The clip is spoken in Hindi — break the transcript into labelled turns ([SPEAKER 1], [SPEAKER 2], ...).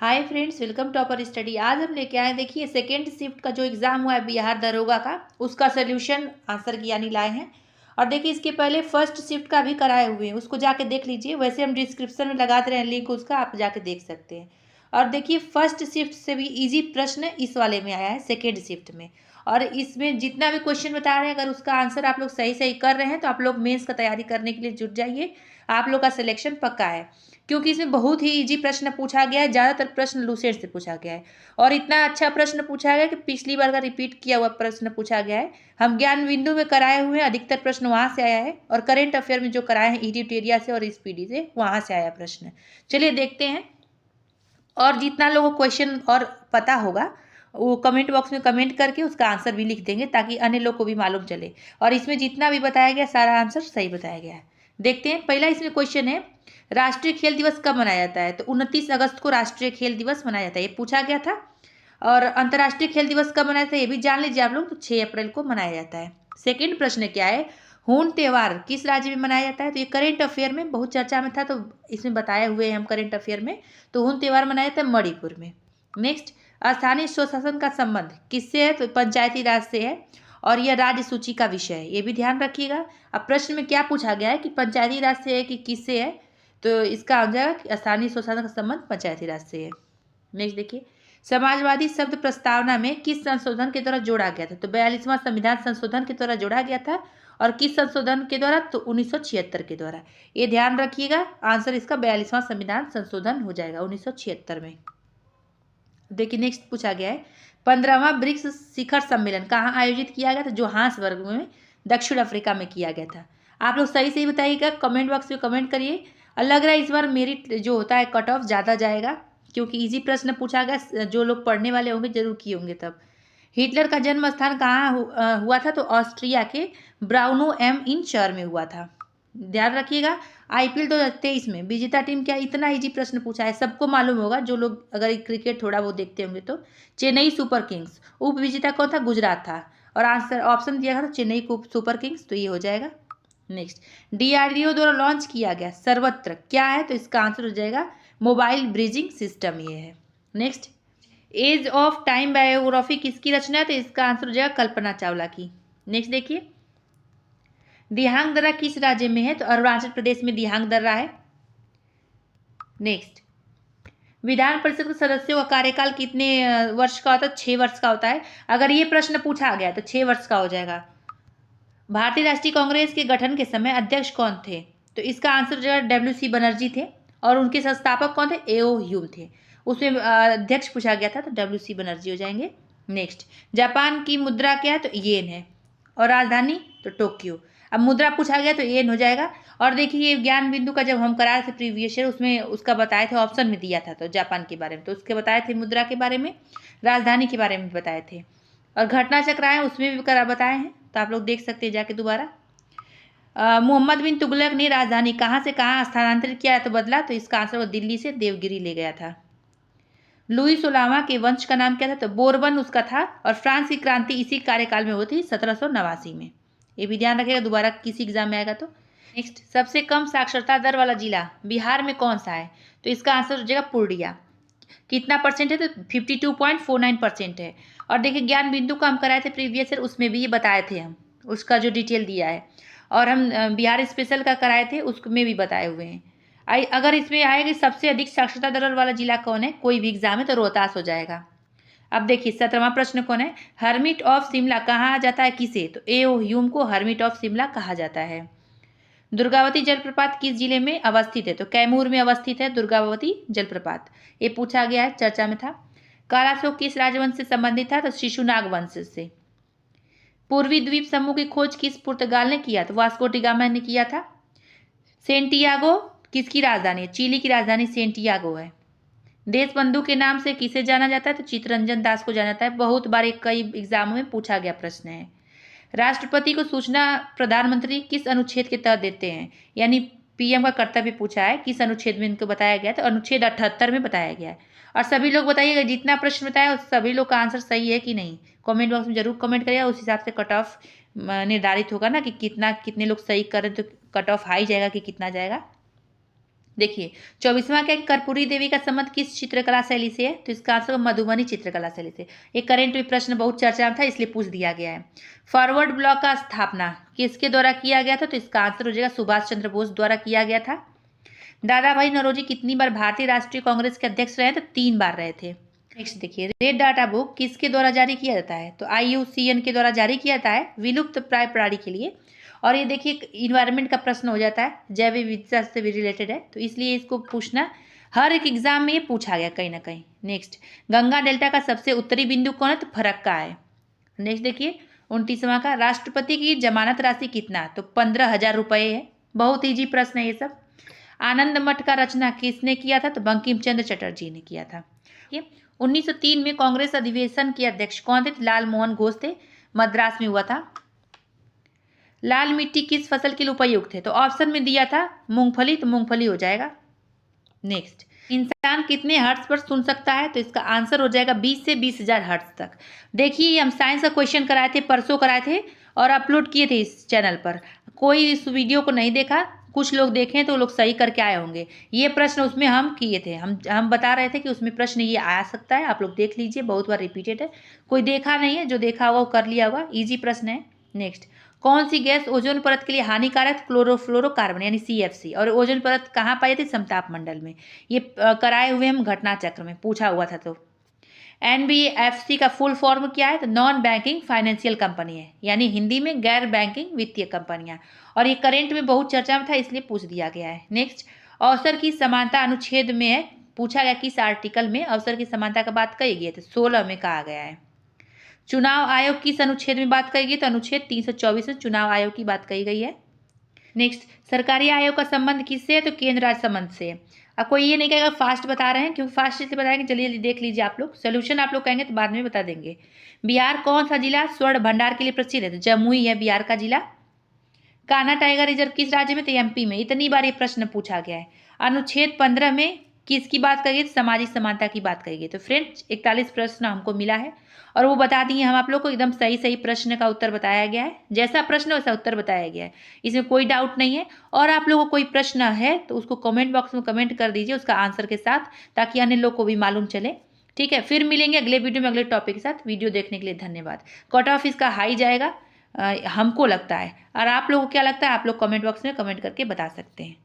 [SPEAKER 1] Hi friends, welcome to our study. आज हम लेके आए देखिए सेकेंड शिफ्ट का जो एग्जाम हुआ है बिहार दरोगा का, उसका सोल्यूशन आंसर की यानी लाए हैं। और देखिए इसके पहले फर्स्ट शिफ्ट का भी कराए हुए हैं, उसको जाके देख लीजिए। वैसे हम डिस्क्रिप्शन में लगाते रहे लिंक, उसका आप जाके देख सकते हैं। और देखिए फर्स्ट शिफ्ट से भी इजी प्रश्न इस वाले में आया है सेकेंड शिफ्ट में। और इसमें जितना भी क्वेश्चन बता रहे हैं, अगर उसका आंसर आप लोग सही सही कर रहे हैं तो आप लोग मेंस का तैयारी करने के लिए जुट जाइए। आप लोग का सिलेक्शन पक्का है, क्योंकि इसमें बहुत ही इजी प्रश्न पूछा गया है। ज़्यादातर प्रश्न लूसेंट से पूछा गया है और इतना अच्छा प्रश्न पूछा गया है कि पिछली बार का रिपीट किया हुआ प्रश्न पूछा गया है। हम ज्ञान बिंदु में कराए हुए हैं, अधिकतर प्रश्न वहाँ से आया है। और करेंट अफेयर में जो कराए हैं इडिटेरिया से और स्पीडी से, वहाँ से आया प्रश्न। चलिए देखते हैं। और जितना लोगों को क्वेश्चन और पता होगा वो कमेंट बॉक्स में कमेंट करके उसका आंसर भी लिख देंगे, ताकि अन्य लोग को भी मालूम चले। और इसमें जितना भी बताया गया सारा आंसर सही बताया गया है। देखते हैं। पहला इसमें क्वेश्चन है, राष्ट्रीय खेल दिवस कब मनाया जाता है? तो 29 अगस्त को राष्ट्रीय खेल दिवस मनाया जाता है, ये पूछा गया था। और अंतर्राष्ट्रीय खेल दिवस कब मनाया जाता है ये भी जान लीजिए आप लोग, तो 6 अप्रैल को मनाया जाता है। सेकेंड प्रश्न क्या है, हून त्योहार किस राज्य में मनाया जाता है? तो ये करेंट अफेयर में बहुत चर्चा में था, तो इसमें बताए हुए हैं हम करेंट अफेयर में। तो हून त्योहार मनाया जाता है मणिपुर में। नेक्स्ट, स्थानीय स्वशासन का संबंध किससे है? तो पंचायती राज से है और यह राज्य सूची का विषय है, ये भी ध्यान रखिएगा। अब प्रश्न में क्या पूछा गया है कि पंचायती राज से है कि किससे है, तो इसका आ जाएगा कि स्थानीय स्वशासन का संबंध पंचायती राज से है। नेक्स्ट देखिए, समाजवादी शब्द प्रस्तावना में किस संशोधन के द्वारा जोड़ा गया था? तो 42वां संविधान संशोधन के द्वारा जोड़ा गया था। और किस संशोधन के द्वारा? तो 1976 के द्वारा। ये ध्यान रखिएगा, आंसर इसका 42वां संविधान संशोधन हो जाएगा 1976 में। देखिए नेक्स्ट पूछा गया है, 15वां ब्रिक्स शिखर सम्मेलन कहाँ आयोजित किया गया था? जोहान्सबर्ग में, दक्षिण अफ्रीका में किया गया था। आप लोग सही सही बताइएगा, कमेंट बॉक्स में कमेंट करिए। और लग रहा है इस बार मेरिट जो होता है कट ऑफ ज़्यादा जाएगा, क्योंकि इजी प्रश्न पूछा गया। जो लोग पढ़ने वाले होंगे जरूर किए होंगे तब। हिटलर का जन्म स्थान कहाँ हुआ था? तो ऑस्ट्रिया के ब्राउनो एम इन शहर में हुआ था। ध्यान रखिएगा। आईपीएल 2023 में विजेता टीम क्या? इतना इजी प्रश्न पूछा है, सबको मालूम होगा जो लोग अगर क्रिकेट थोड़ा बहुत देखते होंगे तो। Chennai super Kings. उप विजेता कौन था? गुजरात था। और आंसर ऑप्शन दिया था चेन्नई सुपर किंग्स, तो ये हो जाएगा। नेक्स्ट, डीआरडीओ द्वारा लॉन्च किया गया सर्वत्र क्या है? तो इसका आंसर हो जाएगा मोबाइल ब्रिजिंग सिस्टम, ये है। Next, age of time biography किसकी रचना है? तो इसका आंसर हो जाएगा कल्पना चावला की। नेक्स्ट देखिए, दिहांग दर्रा किस राज्य में है? तो अरुणाचल प्रदेश में दिहांग दर्रा है। नेक्स्ट, विधान परिषद के सदस्यों का कार्यकाल कितने वर्ष का होता है? 6 वर्ष का होता है। अगर ये प्रश्न पूछा गया तो 6 वर्ष का हो जाएगा। भारतीय राष्ट्रीय कांग्रेस के गठन के समय अध्यक्ष कौन थे? तो इसका आंसर जो है WC बनर्जी थे। और उनके संस्थापक कौन थे? A.O. ह्यूम थे। उसमें अध्यक्ष पूछा गया था, तो WC बनर्जी हो जाएंगे। नेक्स्ट, जापान की मुद्रा क्या है? तो येन है। और राजधानी? तो टोक्यो। अब मुद्रा पूछा गया तो येन हो जाएगा। और देखिए ये ज्ञान बिंदु का जब हम करा रहे थे प्रीवियस ईयर, उसमें उसका बताए थे, ऑप्शन में दिया था तो जापान के बारे में, तो उसके बताए थे मुद्रा के बारे में, राजधानी के बारे में बताए थे। और घटना चक्र आए उसमें भी बताए हैं, तो आप लोग देख सकते हैं जाके दोबारा। मोहम्मद बिन तुगलक ने राजधानी कहाँ से कहाँ स्थानांतरित किया तो बदला? तो इसका आंसर वो दिल्ली से देवगिरी ले गया था। लुई 16वां के वंश का नाम क्या था? तो बोरबन उसका था। और फ्रांस की क्रांति इसी कार्यकाल में हुई थी 1789 में। ये भी ध्यान रखिएगा, दोबारा किसी एग्जाम में आएगा तो। नेक्स्ट, सबसे कम साक्षरता दर वाला जिला बिहार में कौन सा है? तो इसका आंसर हो जाएगा पूर्णिया। कितना परसेंट है? तो 52.49% है। और देखिए ज्ञान बिंदु का हम कराए थे प्रीवियस ईयर, उसमें भी ये बताए थे हम, उसका जो डिटेल दिया है। और हम बिहार स्पेशल का कराए थे, उसमें भी बताए हुए हैं। अगर इसमें आएगा सबसे अधिक साक्षरता दर वाला जिला कौन है, कोई भी एग्जाम है, तो रोहतास हो जाएगा। अब देखिए 17वां प्रश्न कौन है, हर्मिट ऑफ शिमला कहा जाता है किसे? तो A.O. ह्यूम को हर्मिट ऑफ शिमला कहा जाता है। दुर्गावती जलप्रपात किस जिले में अवस्थित है? तो कैमूर में अवस्थित है दुर्गावती जलप्रपात। ये पूछा गया है, चर्चा में था। काला अशोक किस राजवंश से संबंधित था? तो शिशुनाग वंश से। पूर्वी द्वीप समूह की खोज किस पुर्तगाल ने किया? तो वास्को डी गामा ने किया था। सेंटियागो किसकी राजधानी है? चिली की राजधानी सेंटियागो है। देशबंधु के नाम से किसे जाना जाता है? तो चित्तरंजन दास को जाना जाता है। बहुत बार कई एग्जामों में पूछा गया प्रश्न है। राष्ट्रपति को सूचना प्रधानमंत्री किस अनुच्छेद के तहत देते हैं? यानी PM का कर्तव्य पूछा है, किस अनुच्छेद में इनको बताया गया? तो अनुच्छेद 78 में बताया गया है। और सभी लोग बताइएगा जितना प्रश्न बताया उस सभी लोग का आंसर सही है कि नहीं, कमेंट बॉक्स में जरूर कमेंट करिएगा। उस हिसाब से कट ऑफ निर्धारित होगा ना, कि कितने लोग सही करें तो कट ऑफ हाई जाएगा कि कितना जाएगा। देखिए 24वां क्या, कर्पूरी देवी का संबंध किस चित्रकला शैली से है, तो इसका आंसर मधुबनी चित्रकला शैली से। ये करंट में प्रश्न बहुत चर्चा में था इसलिए पूछ दिया गया है। फॉरवर्ड ब्लॉक का स्थापना किसके द्वारा किया गया था, तो इसका आंसर हो जाएगा सुभाष चंद्र बोस द्वारा किया गया था। दादा भाई नौरोजी कितनी बार भारतीय राष्ट्रीय कांग्रेस के अध्यक्ष रहे, तो 3 बार रहे थे। नेक्स्ट देखिए, रेड डाटा बुक किसके द्वारा जारी किया जाता है, तो IUCN के द्वारा जारी किया जाता है विलुप्त प्राय प्राणी के लिए। और ये देखिए इन्वायरमेंट का प्रश्न हो जाता है, जैव विविधता से भी रिलेटेड है, तो इसलिए इसको पूछना हर एक एग्जाम में ये पूछा गया कहीं ना कहीं। नेक्स्ट, गंगा डेल्टा का सबसे उत्तरी बिंदु कौन है, तो फरक्का है। नेक्स्ट देखिए 29वां का, राष्ट्रपति की जमानत राशि कितना, तो 15,000 रुपये है। बहुत ईजी प्रश्न है ये सब। आनंद मठ का रचना किसने किया था, तो बंकिम चंद्र चटर्जी ने किया था। 1903 में कांग्रेस अधिवेशन के अध्यक्ष कौन थे, लाल मोहन घोष थे, मद्रास में हुआ था। लाल मिट्टी किस फसल के लिए उपयुक्त है, तो ऑप्शन में दिया था मूंगफली, तो मूंगफली हो जाएगा। नेक्स्ट, इंसान कितने हर्ट्ज पर सुन सकता है, तो इसका आंसर हो जाएगा 20 से 20,000 हर्ट्ज तक। देखिए हम साइंस का क्वेश्चन कराए थे, परसों कराए थे और अपलोड किए थे इस चैनल पर। कोई इस वीडियो को नहीं देखा, कुछ लोग देखें तो लोग सही करके आए होंगे। ये प्रश्न उसमें हम किए थे, हम बता रहे थे कि उसमें प्रश्न ये आ सकता है, आप लोग देख लीजिए, बहुत बार रिपीटेड है। कोई देखा नहीं है, जो देखा होगा वो कर लिया होगा, ईजी प्रश्न है। नेक्स्ट, कौन सी गैस ओजोन परत के लिए हानिकारक, क्लोरोफ्लोरोकार्बन यानी CFC। और ओजोन परत कहाँ पाई जाती, समताप मंडल में। ये कराए हुए हम घटना चक्र में पूछा हुआ था। तो NBFC का फुल फॉर्म क्या है, तो नॉन बैंकिंग फाइनेंशियल कंपनी है, यानी हिंदी में गैर बैंकिंग वित्तीय कंपनियां। और ये करेंट में बहुत चर्चा में था इसलिए पूछ दिया गया है। नेक्स्ट, अवसर की समानता अनुच्छेद में है, पूछा गया किस आर्टिकल में अवसर की समानता का बात कही गई है, तो 16 में कहा गया है। चुनाव आयोग किस अनुच्छेद में बात कही गई, तो अनुच्छेद 324 में चुनाव आयोग की बात कही गई है। नेक्स्ट, सरकारी आयोग का संबंध किससे है, तो केंद्र राज्य संबंध से। अब कोई ये नहीं कहेगा फास्ट बता रहे हैं, क्योंकि फास्ट इसलिए बताएंगे, जल्दी जल्दी देख लीजिए आप लोग। सोल्यूशन आप लोग कहेंगे तो बाद में बता देंगे। बिहार कौन सा जिला स्वर्ण भंडार के लिए प्रसिद्ध है, तो जमुई है बिहार का जिला। कान्हा टाइगर रिजर्व किस राज्य में, तो MP में। इतनी बार ये प्रश्न पूछा गया है। अनुच्छेद 15 में किसकी बात कही गई, सामाजिक समानता की बात कही गई। तो फ्रेंड्स 41 प्रश्न हमको मिला है और वो बता दिए हम आप लोग को, एकदम सही सही प्रश्न का उत्तर बताया गया है। जैसा प्रश्न वैसा उत्तर बताया गया है, इसमें कोई डाउट नहीं है। और आप लोगों को कोई प्रश्न है तो उसको कमेंट बॉक्स में कमेंट कर दीजिए उसका आंसर के साथ, ताकि अन्य लोग को भी मालूम चले। ठीक है, फिर मिलेंगे अगले वीडियो में अगले टॉपिक के साथ। वीडियो देखने के लिए धन्यवाद। कट ऑफ इसका हाई जाएगा हमको लगता है, और आप लोगों को क्या लगता है आप लोग कमेंट बॉक्स में कमेंट करके बता सकते हैं।